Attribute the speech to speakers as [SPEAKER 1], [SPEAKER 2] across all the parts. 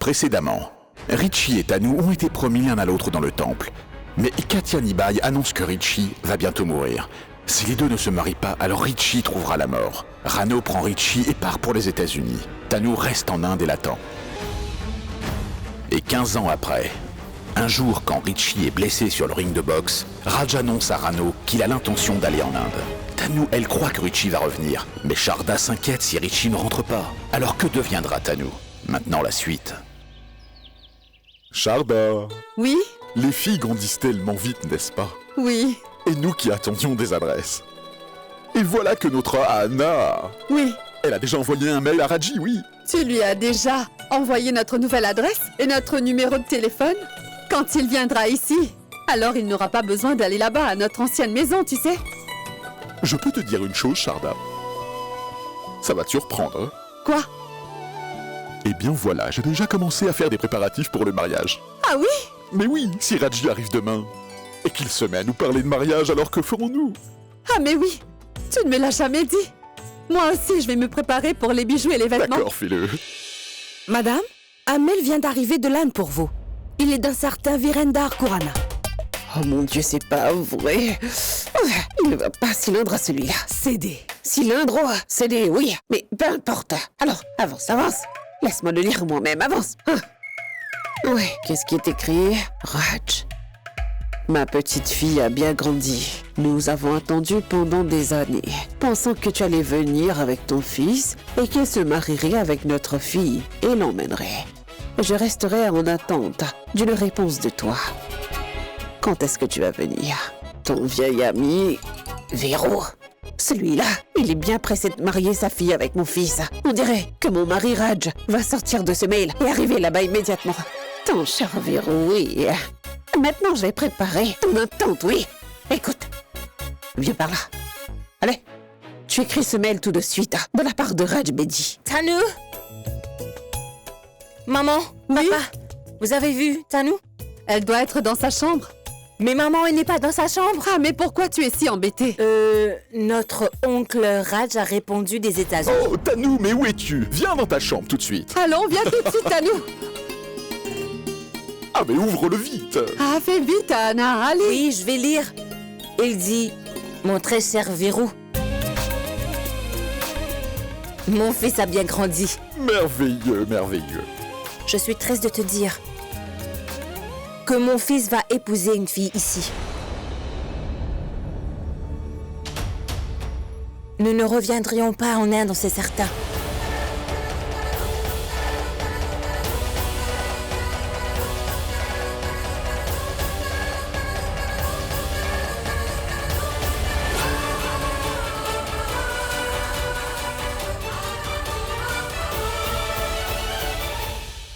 [SPEAKER 1] Précédemment, Richie et Tanu ont été promis l'un à l'autre dans le temple. Mais Katia Nibai annonce que Richie va bientôt mourir. Si les deux ne se marient pas, alors Richie trouvera la mort. Rano prend Richie et part pour les États-Unis. Tanu reste en Inde et l'attend. Et 15 ans après, un jour quand Richie est blessé sur le ring de boxe, Raj annonce à Rano qu'il a l'intention d'aller en Inde. Tanu, elle croit que Richie va revenir, mais Sharda s'inquiète si Richie ne rentre pas. Alors que deviendra Tanu? Maintenant la suite.
[SPEAKER 2] Sharda,
[SPEAKER 3] Oui,
[SPEAKER 2] les filles grandissent tellement vite, n'est-ce pas?
[SPEAKER 3] oui,
[SPEAKER 2] Et nous qui attendions des adresses. Et voilà que notre Anna,
[SPEAKER 3] oui.
[SPEAKER 2] elle a déjà envoyé un mail à Raji, oui.
[SPEAKER 3] Tu lui as déjà envoyé notre nouvelle adresse et notre numéro de téléphone? Quand il viendra ici, alors il n'aura pas besoin d'aller là-bas à notre ancienne maison, tu sais.
[SPEAKER 2] Je peux te dire une chose, Sharda. Ça va te surprendre, hein?
[SPEAKER 3] Quoi?
[SPEAKER 2] Eh bien voilà, j'ai déjà commencé à faire des préparatifs pour le mariage.
[SPEAKER 3] Ah oui?
[SPEAKER 2] Mais oui, si Raji arrive demain, et qu'il se met à nous parler de mariage, alors que ferons-nous?
[SPEAKER 3] Ah mais oui, tu ne me l'as jamais dit. Moi aussi, je vais me préparer pour les bijoux et les vêtements.
[SPEAKER 2] D'accord, fais-le.
[SPEAKER 4] Madame, un mail vient d'arriver de l'Inde pour vous. Il est d'un certain Virendra Khurana.
[SPEAKER 5] Oh mon Dieu, c'est pas vrai. Il ne va pas cylindre à celui-là.
[SPEAKER 4] CD.
[SPEAKER 5] Cylindre, CD, oui, mais peu importe. Alors, avance, avance. Laisse-moi le lire moi-même, avance. Oui, qu'est-ce qui est écrit? Raj. Ma petite fille a bien grandi. Nous avons attendu pendant des années, pensant que tu allais venir avec ton fils et qu'il se marierait avec notre fille et l'emmènerait. Je resterai en attente d'une réponse de toi. Quand est-ce que tu vas venir? Ton vieil ami, Véro. Celui-là, il est bien pressé de marier sa fille avec mon fils. On dirait que mon mari Raj va sortir de ce mail et arriver là-bas immédiatement. Ton cher Véro, oui. Maintenant, je vais préparer ton attente, oui. Écoute, viens par là. Allez, tu écris ce mail tout de suite, de la part de Raj Bedi.
[SPEAKER 6] Tanu? Maman,
[SPEAKER 3] Oui?
[SPEAKER 6] papa, vous avez vu Tanu?
[SPEAKER 3] Elle doit être dans sa chambre.
[SPEAKER 6] Mais maman, elle n'est pas dans sa chambre.
[SPEAKER 3] Ah mais pourquoi tu es si embêtée?
[SPEAKER 6] Notre oncle Raj a répondu des États-Unis.
[SPEAKER 2] Oh, Tanu, mais où es-tu? Viens dans ta chambre tout de suite.
[SPEAKER 3] Allons, viens tout de suite à nous.
[SPEAKER 2] Ah, mais ouvre-le vite.
[SPEAKER 3] Ah, fais vite, Anna, allez.
[SPEAKER 6] Oui, je vais lire. Il dit, mon très cher Virou, mon fils a bien grandi.
[SPEAKER 2] Merveilleux, merveilleux.
[SPEAKER 6] Je suis triste de te dire que mon fils va épouser une fille ici. Nous ne reviendrions pas en Inde, c'est certain.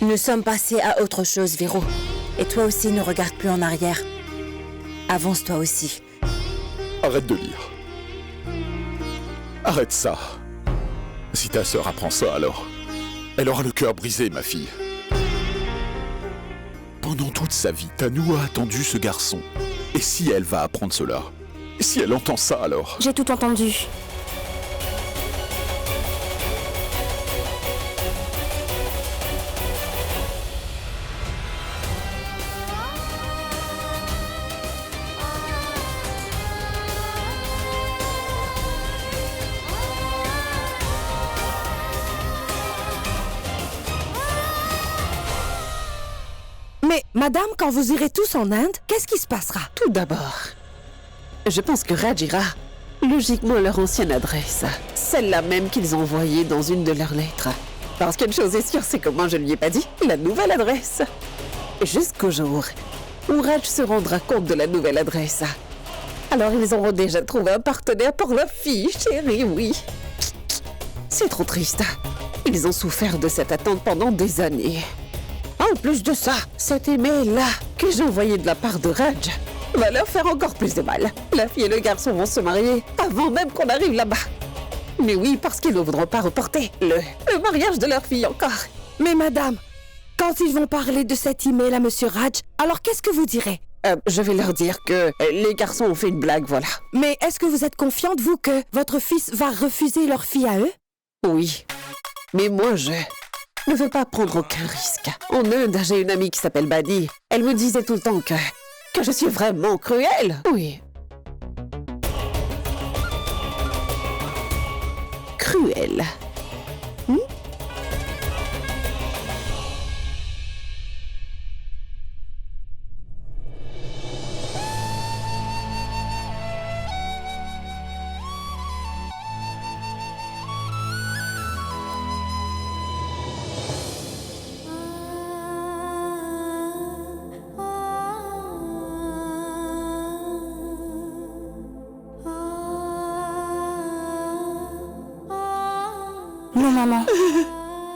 [SPEAKER 6] Nous sommes passés à autre chose, Véro. Et toi aussi, ne regarde plus en arrière. Avance toi aussi.
[SPEAKER 2] Arrête de lire. Arrête ça. Si ta sœur apprend ça, alors... elle aura le cœur brisé, ma fille. Pendant toute sa vie, Tanu a attendu ce garçon. Et si elle va apprendre cela? Et si elle entend ça, alors?
[SPEAKER 4] J'ai tout entendu. Mais, madame, quand vous irez tous en Inde, qu'est-ce qui se passera?
[SPEAKER 5] Tout d'abord, je pense que Raj ira logiquement à leur ancienne adresse. Celle-là même qu'ils ont envoyée dans une de leurs lettres. Parce qu'une chose est sûre, c'est que moi je ne lui ai pas dit la nouvelle adresse. Jusqu'au jour où Raj se rendra compte de la nouvelle adresse. Alors ils auront déjà trouvé un partenaire pour leur fille, chérie, oui. C'est trop triste. Ils ont souffert de cette attente pendant des années. En plus de ça, cet email-là que j'ai envoyé de la part de Raj va leur faire encore plus de mal. La fille et le garçon vont se marier avant même qu'on arrive là-bas. Mais oui, parce qu'ils ne voudront pas reporter le mariage de leur fille encore.
[SPEAKER 4] Mais madame, quand ils vont parler de cet email à Monsieur Raj, alors qu'est-ce que vous direz?
[SPEAKER 5] Je vais leur dire que les garçons ont fait une blague, voilà.
[SPEAKER 4] Mais est-ce que vous êtes confiante, vous, que votre fils va refuser leur fille à eux?
[SPEAKER 5] Oui, mais moi ne veux pas prendre aucun risque. En Inde, j'ai une amie qui s'appelle Badi. Elle me disait tout le temps que je suis vraiment cruelle. Oui. Cruelle.
[SPEAKER 7] Non, maman.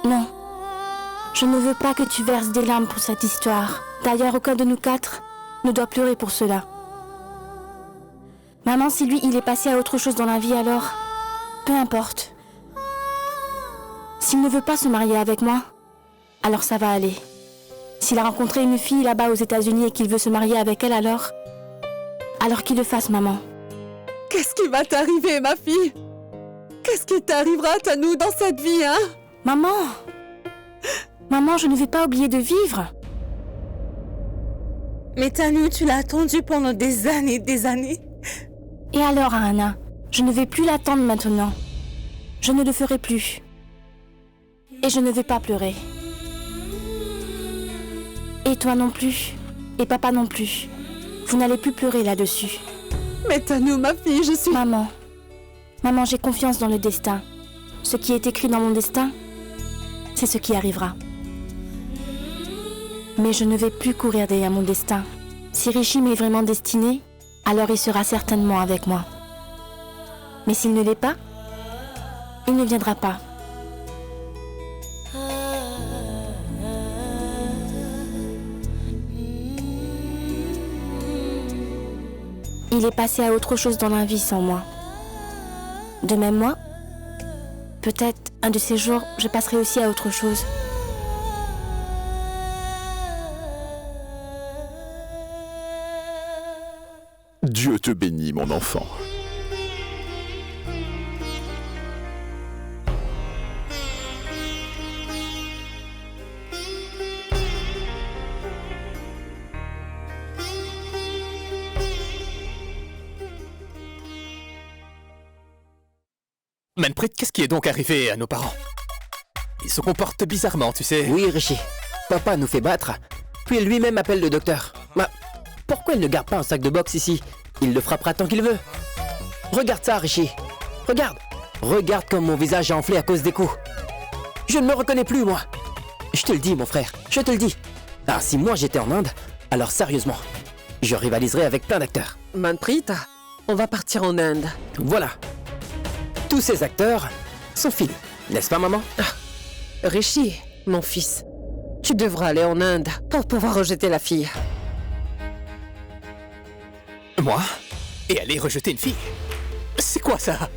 [SPEAKER 7] Non. Je ne veux pas que tu verses des larmes pour cette histoire. D'ailleurs, aucun de nous quatre ne doit pleurer pour cela. Maman, si lui, il est passé à autre chose dans la vie, alors... peu importe. S'il ne veut pas se marier avec moi, alors ça va aller. S'il a rencontré une fille là-bas aux États-Unis et qu'il veut se marier avec elle, alors... alors qu'il le fasse, maman.
[SPEAKER 3] Qu'est-ce qui va t'arriver, ma fille? Qu'est-ce qui t'arrivera, Tanou, dans cette vie, hein?
[SPEAKER 7] Maman! Maman, je ne vais pas oublier de vivre.
[SPEAKER 6] Mais Tanou, tu l'as attendu pendant des années.
[SPEAKER 7] Et alors, Anna, je ne vais plus l'attendre maintenant. Je ne le ferai plus. Et je ne vais pas pleurer. Et toi non plus. Et papa non plus. Vous n'allez plus pleurer là-dessus.
[SPEAKER 3] Mais Tanou, ma fille, je suis...
[SPEAKER 7] Maman. Maman, j'ai confiance dans le destin. Ce qui est écrit dans mon destin, c'est ce qui arrivera. Mais je ne vais plus courir derrière mon destin. Si Rishi m'est vraiment destiné, alors il sera certainement avec moi. Mais s'il ne l'est pas, il ne viendra pas. Il est passé à autre chose dans la vie sans moi. De même moi, peut-être un de ces jours, je passerai aussi à autre chose.
[SPEAKER 2] Dieu te bénit, mon enfant.
[SPEAKER 8] Manpreet, qu'est-ce qui est donc arrivé à nos parents? Ils se comportent bizarrement, tu sais.
[SPEAKER 9] Oui, Rishi. Papa nous fait battre, puis lui-même appelle le docteur. Mais pourquoi il ne garde pas un sac de boxe ici? Il le frappera tant qu'il veut. Regarde ça, Rishi. Regarde. Regarde comme mon visage est enflé à cause des coups. Je ne me reconnais plus, moi. Je te le dis, mon frère. Je te le dis. Ah, si moi j'étais en Inde, alors sérieusement, je rivaliserais avec plein d'acteurs.
[SPEAKER 5] Manpreet, on va partir en Inde.
[SPEAKER 9] Voilà. Tous ces acteurs sont finis, n'est-ce pas, maman?
[SPEAKER 5] Rishi, mon fils, tu devras aller en Inde pour pouvoir rejeter la fille.
[SPEAKER 8] Moi? Et aller rejeter une fille? C'est quoi ça?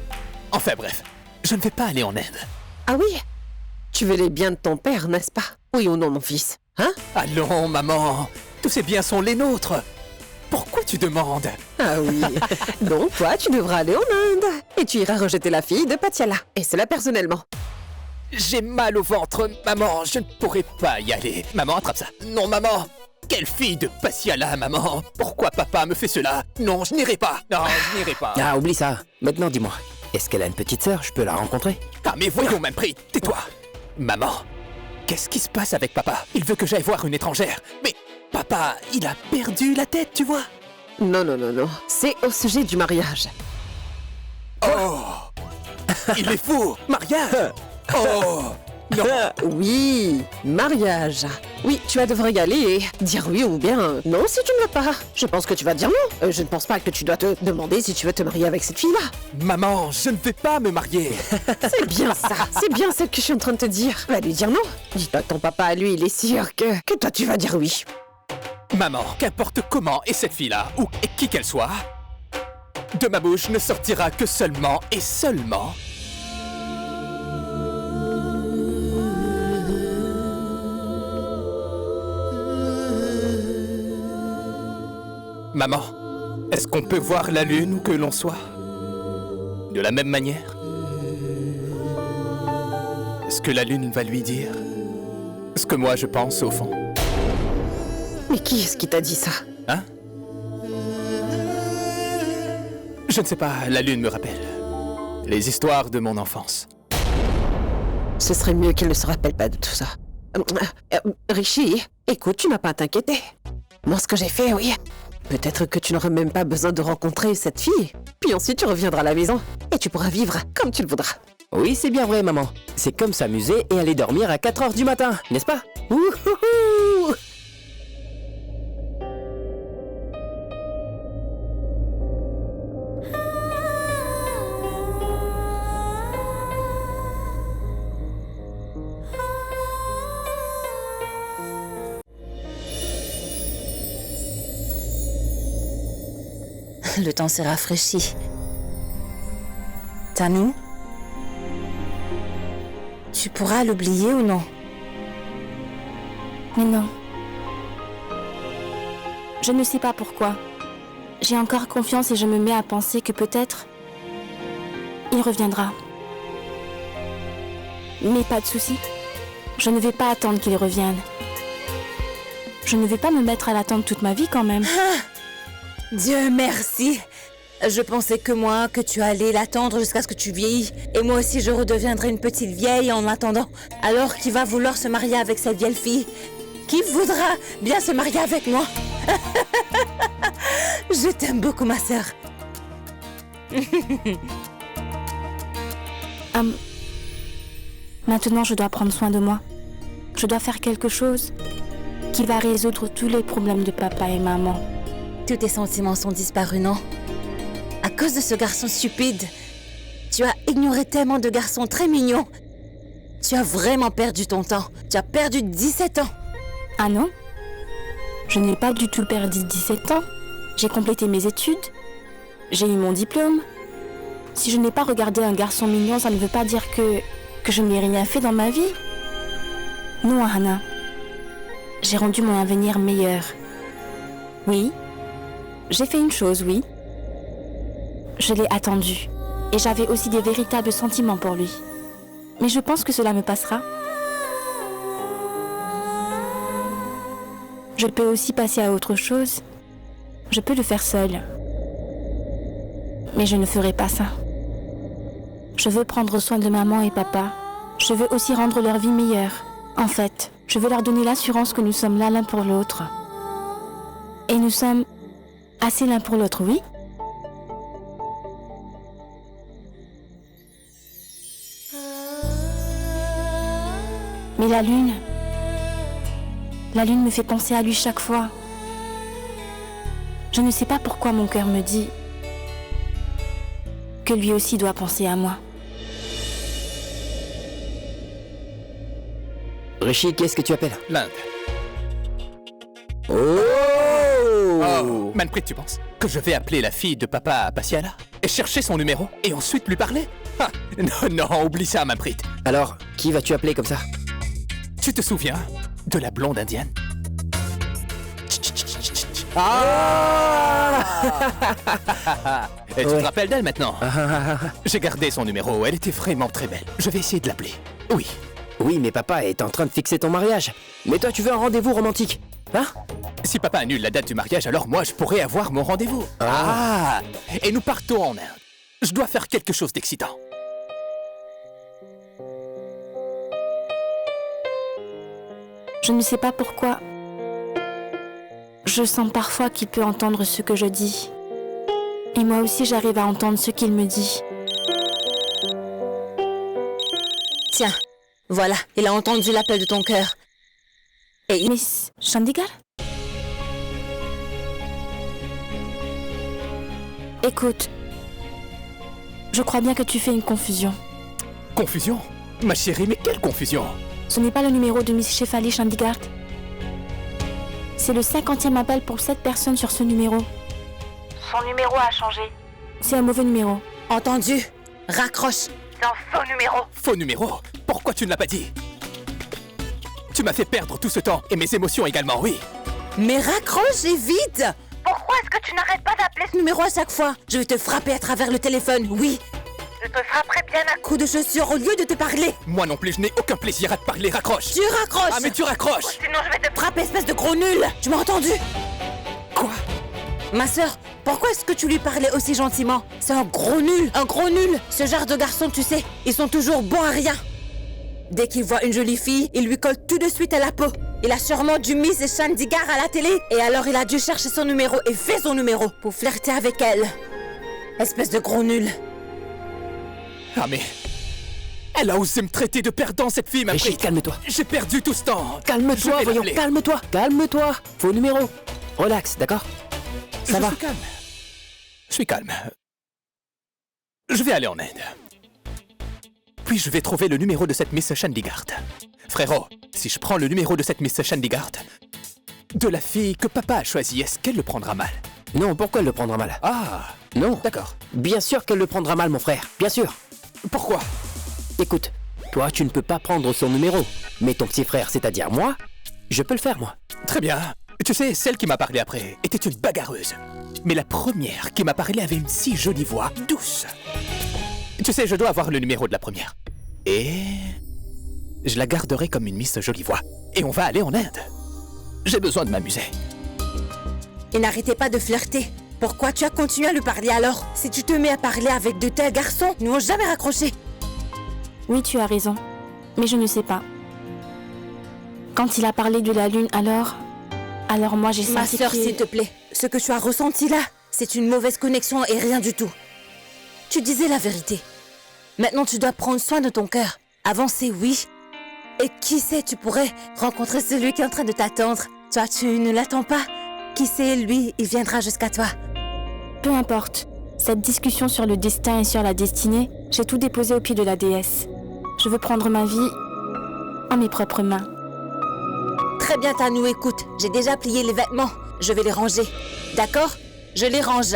[SPEAKER 8] Enfin bref, je ne vais pas aller en Inde.
[SPEAKER 5] Ah oui? Tu veux les biens de ton père, n'est-ce pas? Oui ou non, mon fils? Hein?
[SPEAKER 8] Allons, maman. Tous ces biens sont les nôtres. Pourquoi tu demandes?
[SPEAKER 5] Ah oui. Donc toi, tu devras aller en Inde. Et tu iras rejeter la fille de Patiala. Et cela personnellement.
[SPEAKER 8] J'ai mal au ventre, maman. Je ne pourrai pas y aller. Maman, attrape ça. Non, maman. Quelle fille de Patiala, maman? Pourquoi papa me fait cela? Non, je n'irai pas. Non, je n'irai pas.
[SPEAKER 9] Ah, oublie ça. Maintenant, dis-moi, est-ce qu'elle a une petite sœur? Je peux la rencontrer?
[SPEAKER 8] Ah, mais voyons, Manpreet, tais-toi. Maman, qu'est-ce qui se passe avec papa? Il veut que j'aille voir une étrangère. Mais papa, il a perdu la tête, tu vois?
[SPEAKER 5] Non. C'est au sujet du mariage.
[SPEAKER 8] Oh! Il est fou! Mariage! Oh! Non!
[SPEAKER 5] Oui, mariage. Oui, tu vas devoir y aller et dire oui ou bien non si tu ne veux pas. Je pense que tu vas dire non. Je ne pense pas que tu dois te demander si tu veux te marier avec cette fille-là.
[SPEAKER 8] Maman, je ne vais pas me marier.
[SPEAKER 5] C'est bien ça. C'est bien ce que je suis en train de te dire. Va lui dire non. Dis-toi que ton papa, lui, il est sûr que toi, tu vas dire oui.
[SPEAKER 8] Maman, qu'importe comment est cette fille-là, ou qui qu'elle soit, de ma bouche ne sortira que seulement et seulement... Maman, est-ce qu'on peut voir la lune où que l'on soit? De la même manière? Est-ce que la lune va lui dire ce que moi je pense au fond.
[SPEAKER 5] Mais qui est-ce qui t'a dit ça?
[SPEAKER 8] Hein? Je ne sais pas, la lune me rappelle. Les histoires de mon enfance.
[SPEAKER 5] Ce serait mieux qu'il ne se rappelle pas de tout ça. Richie, écoute, tu n'as pas à t'inquiéter. Moi, ce que j'ai fait, oui. Peut-être que tu n'auras même pas besoin de rencontrer cette fille. Puis ensuite, tu reviendras à la maison et tu pourras vivre comme tu le voudras.
[SPEAKER 9] Oui, c'est bien vrai, maman. C'est comme s'amuser et aller dormir à 4 heures du matin, n'est-ce pas? Ouhouhou!
[SPEAKER 6] Le temps s'est rafraîchi. Tanou, tu pourras l'oublier ou non?
[SPEAKER 7] Mais non. Je ne sais pas pourquoi. J'ai encore confiance et je me mets à penser que peut-être il reviendra. Mais pas de souci. Je ne vais pas attendre qu'il revienne. Je ne vais pas me mettre à l'attendre toute ma vie quand même.
[SPEAKER 6] Dieu merci. Je pensais que tu allais l'attendre jusqu'à ce que tu vieillis. Et moi aussi, je redeviendrai une petite vieille en attendant. Alors, qui va vouloir se marier avec cette vieille fille? Qui voudra bien se marier avec moi? Je t'aime beaucoup, ma sœur.
[SPEAKER 7] Maintenant, je dois prendre soin de moi. Je dois faire quelque chose qui va résoudre tous les problèmes de papa et maman.
[SPEAKER 6] Tous tes sentiments sont disparus, non? À cause de ce garçon stupide. Tu as ignoré tellement de garçons très mignons. Tu as vraiment perdu ton temps. Tu as perdu 17 ans.
[SPEAKER 7] Ah non? Je n'ai pas du tout perdu 17 ans. J'ai complété mes études. J'ai eu mon diplôme. Si je n'ai pas regardé un garçon mignon, ça ne veut pas dire que je n'ai rien fait dans ma vie. Non, Hannah. J'ai rendu mon avenir meilleur. Oui. J'ai fait une chose, oui. Je l'ai attendu. Et j'avais aussi des véritables sentiments pour lui. Mais je pense que cela me passera. Je peux aussi passer à autre chose. Je peux le faire seule. Mais je ne ferai pas ça. Je veux prendre soin de maman et papa. Je veux aussi rendre leur vie meilleure. En fait, je veux leur donner l'assurance que nous sommes là l'un pour l'autre. Et nous sommes assez l'un pour l'autre, oui? Mais la lune me fait penser à lui chaque fois. Je ne sais pas pourquoi mon cœur me dit que lui aussi doit penser à moi.
[SPEAKER 9] Richie, qu'est-ce que tu appelles?
[SPEAKER 8] L'Inde.
[SPEAKER 9] Oh!
[SPEAKER 8] Manpreet, tu penses que je vais appeler la fille de papa à Pasiala et chercher son numéro et ensuite lui parler? Ah, non, oublie ça, Manpreet.
[SPEAKER 9] Alors, qui vas-tu appeler comme ça?
[SPEAKER 8] Tu te souviens de la blonde indienne?
[SPEAKER 9] Ah!
[SPEAKER 8] Et tu
[SPEAKER 9] Ouais.
[SPEAKER 8] te rappelles d'elle maintenant? J'ai gardé son numéro, elle était vraiment très belle. Je vais essayer de l'appeler. Oui.
[SPEAKER 9] Oui, mais papa est en train de fixer ton mariage. Mais toi, tu veux un rendez-vous romantique, hein?
[SPEAKER 8] Si papa annule la date du mariage, alors moi je pourrais avoir mon rendez-vous. Ah! Et nous partons en Inde. Je dois faire quelque chose d'excitant.
[SPEAKER 7] Je ne sais pas pourquoi. Je sens parfois qu'il peut entendre ce que je dis. Et moi aussi, j'arrive à entendre ce qu'il me dit.
[SPEAKER 6] Tiens, voilà, il a entendu l'appel de ton cœur. Et il...
[SPEAKER 7] Miss Chandigarh? Écoute, je crois bien que tu fais une confusion.
[SPEAKER 8] Confusion? Ma chérie, mais quelle confusion?
[SPEAKER 7] Ce n'est pas le numéro de Miss Shefali Chandigarh. C'est le 50e appel pour cette personne sur ce numéro. Son numéro a changé. C'est un mauvais numéro.
[SPEAKER 6] Entendu. Raccroche.
[SPEAKER 7] C'est un faux numéro.
[SPEAKER 8] Faux numéro? Pourquoi tu ne l'as pas dit? Tu m'as fait perdre tout ce temps et mes émotions également, oui.
[SPEAKER 6] Mais raccroche et vite.
[SPEAKER 7] Pourquoi est-ce que tu n'arrêtes pas d'appeler
[SPEAKER 6] Numéro à chaque fois. Je vais te frapper à travers le téléphone, oui. je te frapperai bien un coup de chaussure au lieu de te parler.
[SPEAKER 8] Moi non plus, je n'ai aucun plaisir à te parler, raccroche.
[SPEAKER 6] Tu raccroches.
[SPEAKER 8] Ah mais tu raccroches.
[SPEAKER 6] Sinon je vais te frapper, espèce de gros nul. Tu m'as entendu?
[SPEAKER 8] Quoi?
[SPEAKER 6] Ma sœur, pourquoi est-ce que tu lui parlais aussi gentiment? C'est un gros nul, un gros nul. Ce genre de garçons, tu sais, ils sont toujours bons à rien. Dès qu'il voit une jolie fille, il lui colle tout de suite à la peau. Il a sûrement dû Miss Chandigarh à la télé, et alors il a dû chercher son numéro et fait son numéro pour flirter avec elle. Espèce de gros nul.
[SPEAKER 8] Ah mais... Elle a osé me traiter de perdant, cette fille, ma
[SPEAKER 9] Richie,
[SPEAKER 8] brique.
[SPEAKER 9] calme-toi.
[SPEAKER 8] J'ai perdu tout ce temps. Je
[SPEAKER 9] Calme-toi,
[SPEAKER 8] vais
[SPEAKER 9] voyons,
[SPEAKER 8] l'appeler.
[SPEAKER 9] calme-toi. Calme-toi. Faux numéro. Relax, d'accord? Ça va?
[SPEAKER 8] Je suis calme. Je suis calme. Je vais aller en Inde. Puis je vais trouver le numéro de cette Miss Chandigarh. Frérot, si je prends le numéro de cette Miss Chandigarh, de la fille que papa a choisie, est-ce qu'elle le prendra mal?
[SPEAKER 9] Non, pourquoi elle le prendra mal?
[SPEAKER 8] Ah,
[SPEAKER 9] Non.
[SPEAKER 8] d'accord.
[SPEAKER 9] Bien sûr qu'elle le prendra mal, mon frère. Bien sûr.
[SPEAKER 8] Pourquoi?
[SPEAKER 9] Écoute, toi, tu ne peux pas prendre son numéro. Mais ton petit frère, c'est-à-dire moi, je peux le faire, moi.
[SPEAKER 8] Très bien. Tu sais, celle qui m'a parlé après était une bagarreuse. Mais la première qui m'a parlé avait une si jolie voix, douce. Tu sais, je dois avoir le numéro de la première. Et... je la garderai comme une Miss Jolie Voix. Et on va aller en Inde. J'ai besoin de m'amuser.
[SPEAKER 6] Et n'arrêtez pas de flirter. Pourquoi tu as continué à lui parler alors? Si tu te mets à parler avec de tels garçons, nous n'ont jamais raccroché.
[SPEAKER 7] Oui, tu as raison. Mais je ne sais pas. Quand il a parlé de la lune, alors moi j'ai
[SPEAKER 6] Ma
[SPEAKER 7] senti
[SPEAKER 6] sœur,
[SPEAKER 7] qu'il-
[SPEAKER 6] s'il te plaît, ce que tu as ressenti là, c'est une mauvaise connexion et rien du tout. Tu disais la vérité. Maintenant, tu dois prendre soin de ton cœur. Avancer, oui. Et qui sait, tu pourrais rencontrer celui qui est en train de t'attendre. Toi, tu ne l'attends pas. Qui sait, lui, il viendra jusqu'à toi.
[SPEAKER 7] Peu importe. Cette discussion sur le destin et sur la destinée, j'ai tout déposé au pied de la déesse. Je veux prendre ma vie en mes propres mains.
[SPEAKER 6] Très bien, Tanou, écoute. J'ai déjà plié les vêtements. Je vais les ranger. D'accord? Je les range.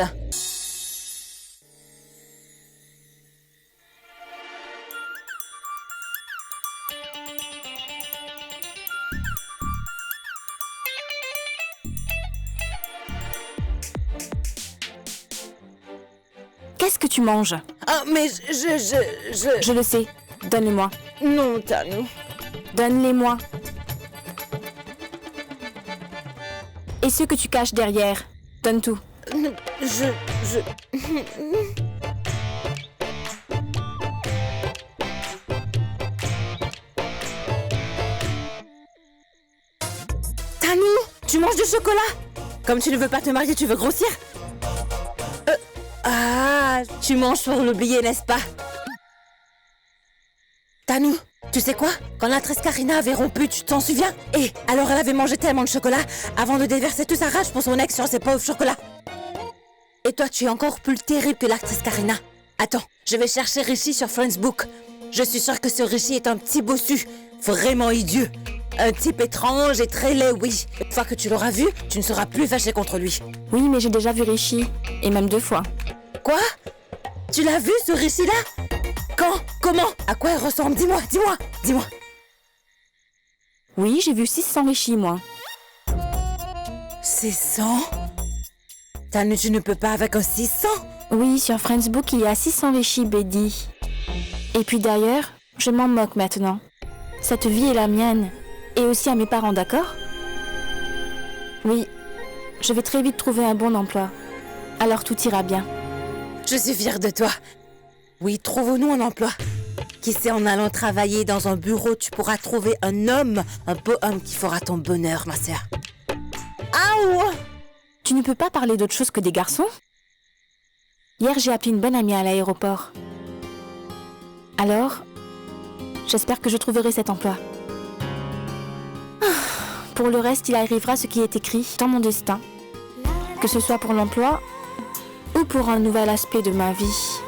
[SPEAKER 7] Qu'est-ce que tu manges?
[SPEAKER 6] Ah, mais
[SPEAKER 7] Je le sais. Donne-les-moi.
[SPEAKER 6] Non, Tanou.
[SPEAKER 7] Donne-les-moi. Et ceux que tu caches derrière. Donne tout.
[SPEAKER 6] Tanou, tu manges du chocolat? Comme tu ne veux pas te marier, tu veux grossir? Tu manges pour l'oublier, n'est-ce pas? Tanou, tu sais quoi? Quand l'actrice Karina avait rompu, tu t'en souviens? Et alors elle avait mangé tellement de chocolat avant de déverser toute sa rage pour son ex sur ses pauvres chocolats. Et toi, tu es encore plus terrible que l'actrice Karina. Attends, je vais chercher Richie sur Facebook. Je suis sûre que ce Richie est un petit bossu, vraiment idiot. Un type étrange et très laid, oui. Une fois que tu l'auras vu, tu ne seras plus fâché contre lui.
[SPEAKER 7] Oui, mais j'ai déjà vu Richie. Et même 2 fois.
[SPEAKER 6] Quoi? Tu l'as vu, ce Richie-là? Quand? Comment? À quoi il ressemble? Dis-moi.
[SPEAKER 7] Oui, j'ai vu 600 Richie, moi.
[SPEAKER 6] C'est 100? Tanou, tu ne peux pas avec un 600?
[SPEAKER 7] Oui, sur Facebook, il y a 600 Richie, Betty. Et puis d'ailleurs, je m'en moque maintenant. Cette vie est la mienne. Et aussi à mes parents, d'accord? Oui, je vais très vite trouver un bon emploi. Alors tout ira bien.
[SPEAKER 6] Je suis fière de toi. Oui, trouve-nous un emploi. Qui sait, en allant travailler dans un bureau, tu pourras trouver un homme, un beau homme qui fera ton bonheur, ma sœur. Aouh!
[SPEAKER 7] Tu ne peux pas parler d'autre chose que des garçons? Hier, j'ai appelé une bonne amie à l'aéroport. Alors, j'espère que je trouverai cet emploi. Pour le reste, il arrivera ce qui est écrit dans mon destin. Que ce soit pour l'emploi ou pour un nouvel aspect de ma vie.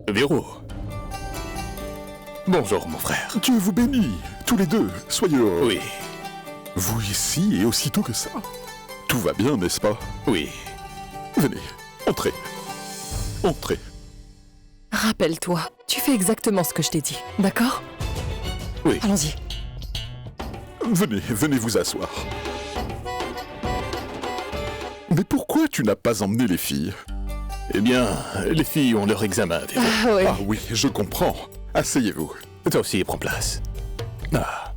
[SPEAKER 2] Véro,
[SPEAKER 8] Bonjour, mon frère.
[SPEAKER 2] Dieu vous bénit, tous les deux, soyez heureux.
[SPEAKER 8] Oui,
[SPEAKER 2] Vous ici et aussitôt que ça. Tout va bien, n'est-ce pas?
[SPEAKER 8] oui.
[SPEAKER 2] Venez, entrez. Entrez.
[SPEAKER 10] Rappelle-toi, tu fais exactement ce que je t'ai dit, d'accord?
[SPEAKER 8] Oui.
[SPEAKER 10] Allons-y.
[SPEAKER 2] Venez vous asseoir. Mais pourquoi tu n'as pas emmené les filles?
[SPEAKER 8] Eh bien, les filles ont leur examen, Véro.
[SPEAKER 3] Ah oui.
[SPEAKER 2] Ah oui, je comprends. Asseyez-vous.
[SPEAKER 8] Toi aussi, prends place. Ah.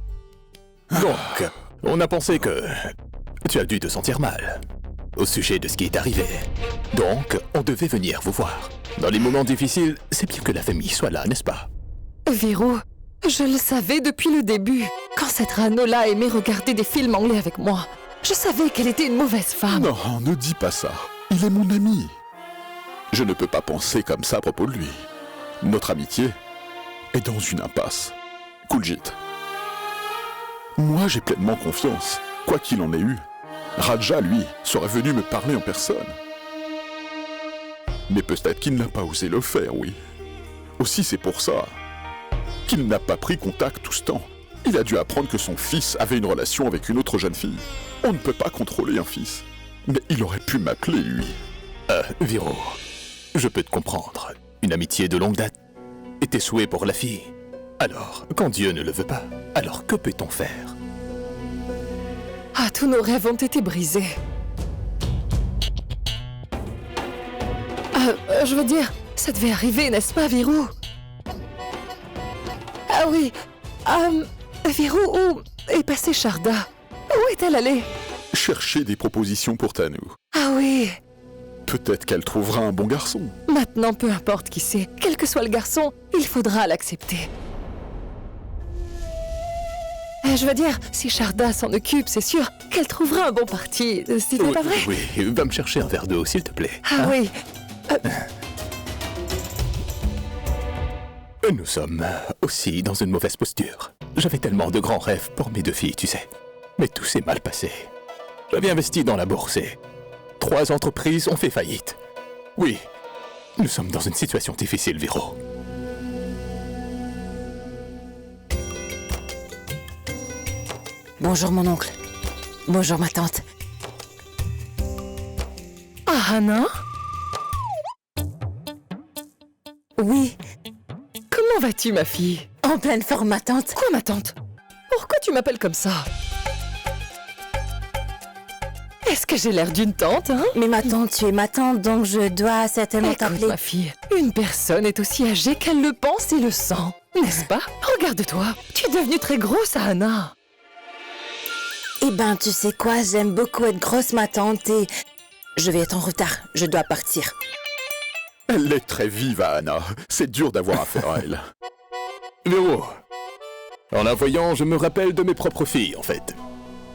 [SPEAKER 8] Donc, on a pensé que tu as dû te sentir mal au sujet de ce qui est arrivé. Donc, on devait venir vous voir. Dans les moments difficiles, c'est bien que la famille soit là, n'est-ce pas?
[SPEAKER 10] Véro, je le savais depuis le début. Quand cette Rano-là aimait regarder des films anglais avec moi, je savais qu'elle était une mauvaise femme.
[SPEAKER 2] Non, ne dis pas ça. Il est mon ami. Je ne peux pas penser comme ça à propos de lui. Notre amitié est dans une impasse. Kuljit. Moi, j'ai pleinement confiance. Quoi qu'il en ait eu, Raja, lui, serait venu me parler en personne. Mais peut-être qu'il n'a pas osé le faire, oui. Aussi, c'est pour ça qu'il n'a pas pris contact tout ce temps. Il a dû apprendre que son fils avait une relation avec une autre jeune fille. On ne peut pas contrôler un fils. Mais il aurait pu m'appeler, lui.
[SPEAKER 8] Viro, je peux te comprendre. Une amitié de longue date et tes souhaits pour la fille. Alors, quand Dieu ne le veut pas, alors que peut-on faire?
[SPEAKER 10] Ah, tous nos rêves ont été brisés. Je veux dire, ça devait arriver, n'est-ce pas, Virou? Ah oui. Virou, où est passée Sharda? Où est-elle allée?
[SPEAKER 2] Chercher des propositions pour Tanou.
[SPEAKER 10] Ah oui.
[SPEAKER 2] Peut-être qu'elle trouvera un bon garçon.
[SPEAKER 10] Maintenant, peu importe qui c'est, quel que soit le garçon, il faudra l'accepter. Je veux dire, si Sharda s'en occupe, c'est sûr qu'elle trouvera un bon parti. C'est pas vrai?
[SPEAKER 8] Oui, va me chercher un verre d'eau, s'il te plaît.
[SPEAKER 10] Ah oui.
[SPEAKER 8] Nous sommes aussi dans une mauvaise posture. J'avais tellement de grands rêves pour mes deux filles, tu sais. Mais tout s'est mal passé. J'avais investi dans la bourse et 3 entreprises ont fait faillite. Oui, nous sommes dans une situation difficile, Viro.
[SPEAKER 6] Bonjour mon oncle. Bonjour ma tante.
[SPEAKER 10] Ah, Hana?
[SPEAKER 6] Oui,
[SPEAKER 10] Comment vas-tu, ma fille?
[SPEAKER 6] en pleine forme ma tante.
[SPEAKER 10] Quoi, ma tante? Pourquoi tu m'appelles comme ça? Est-ce que j'ai l'air d'une tante, hein?
[SPEAKER 6] Mais ma tante, tu es ma tante, donc je dois certainement
[SPEAKER 10] Écoute,
[SPEAKER 6] t'appeler.
[SPEAKER 10] ma fille, une personne est aussi âgée qu'elle le pense et le sent, n'est-ce pas? Regarde-toi, tu es devenue très grosse, Hana.
[SPEAKER 6] Eh ben, tu sais quoi, j'aime beaucoup être grosse ma tante et... Je vais être en retard, je dois partir.
[SPEAKER 2] Elle est très vive, Anna. C'est dur d'avoir affaire à elle.
[SPEAKER 8] Viro, en la voyant, je me rappelle de mes propres filles, en fait.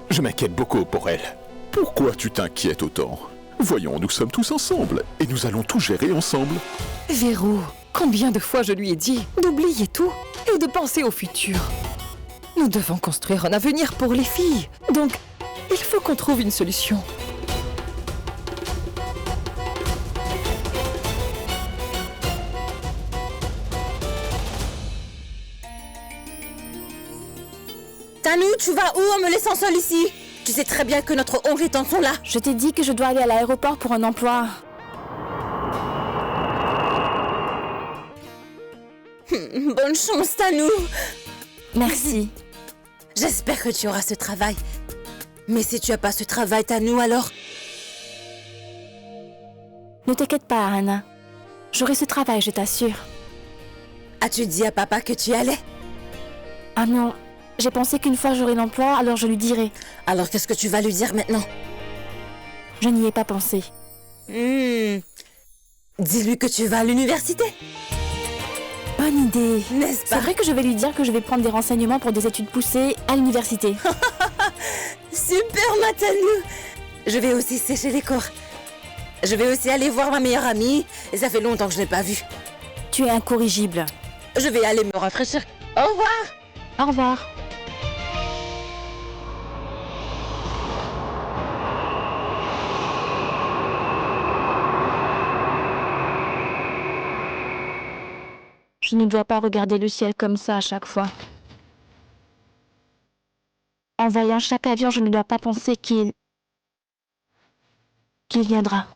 [SPEAKER 8] Je m'inquiète beaucoup pour elles.
[SPEAKER 2] Pourquoi tu t'inquiètes autant? Voyons, nous sommes tous ensemble et nous allons tout gérer ensemble.
[SPEAKER 10] Véro, combien de fois je lui ai dit d'oublier tout et de penser au futur. Nous devons construire un avenir pour les filles, donc il faut qu'on trouve une solution.
[SPEAKER 6] Tanou, tu vas où en me laissant seule ici? Tu sais très bien que notre oncle et tante sont là.
[SPEAKER 7] Je t'ai dit que je dois aller à l'aéroport pour un emploi.
[SPEAKER 6] Bonne chance, Tanou.
[SPEAKER 7] Merci.
[SPEAKER 6] J'espère que tu auras ce travail. Mais si tu as pas ce travail, Tanou, alors...
[SPEAKER 7] Ne t'inquiète pas, Anna. J'aurai ce travail, je t'assure.
[SPEAKER 6] As-tu dit à papa que tu y allais?
[SPEAKER 7] Ah non, j'ai pensé qu'une fois j'aurai l'emploi, alors je lui dirai.
[SPEAKER 6] Alors qu'est-ce que tu vas lui dire maintenant?
[SPEAKER 7] Je n'y ai pas pensé.
[SPEAKER 6] Dis-lui que tu vas à l'université.
[SPEAKER 7] Bonne idée.
[SPEAKER 6] N'est-ce
[SPEAKER 7] C'est
[SPEAKER 6] pas?
[SPEAKER 7] vrai que je vais lui dire que je vais prendre des renseignements pour des études poussées à l'université.
[SPEAKER 6] Super, ma Tanou. Je vais aussi sécher les cours. Je vais aussi aller voir ma meilleure amie. Et ça fait longtemps que je l'ai pas vue.
[SPEAKER 7] Tu es incorrigible.
[SPEAKER 6] Je vais aller me rafraîchir. Au revoir.
[SPEAKER 7] Au revoir. Je ne dois pas regarder le ciel comme ça à chaque fois. En voyant chaque avion, je ne dois pas penser qu'il viendra.